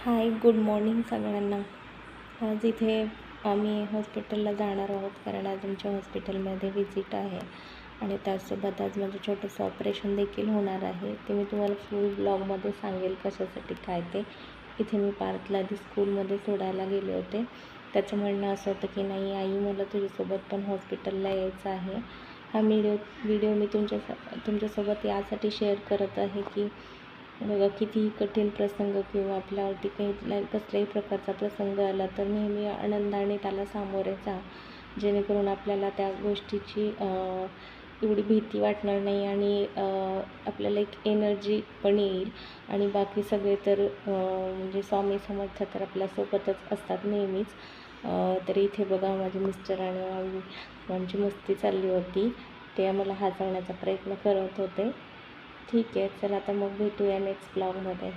हाय, good morning सगळ्यांना. आज इथे आम्ही हॉस्पिटलला जाणार आहोत कारण आज आमच्या हॉस्पिटलमध्ये व्हिजिट आहे आणि त्यासोबत आज माझं छोटंसं ऑपरेशन देखील होणार आहे. ते मी तुम्हाला फुल ब्लॉगमध्ये सांगेल कशासाठी काय ते. इथे मी पार्थला आधी स्कूलमध्ये सोडायला गेले होते. त्याचं म्हणणं असं होतं की नाही आई, मला तुझ्यासोबत पण हॉस्पिटलला यायचं आहे. हा व्हिडिओ मी तुमच्यासोबत यासाठी शेअर करत आहे की बघा, कितीही कठीण प्रसंग किंवा आपल्यावरती कसल्याही प्रकारचा प्रसंग आला तर नेहमी आनंदाने त्याला सामोरे जा, जेणेकरून आपल्याला त्या गोष्टीची एवढी भीती वाटणार नाही आणि आपल्याला एक एनर्जी पण येईल. आणि बाकी सगळे तर म्हणजे स्वामी समर्थ तर आपल्यासोबतच असतात नेहमीच. तर इथे बघा, माझे मिस्टर आणि आमची मस्ती चालली होती. ते आम्हाला हसवण्याचा प्रयत्न करत होते. ठीक आहे, चला आता मग भेटूया नेक्स्ट ब्लॉगमध्ये.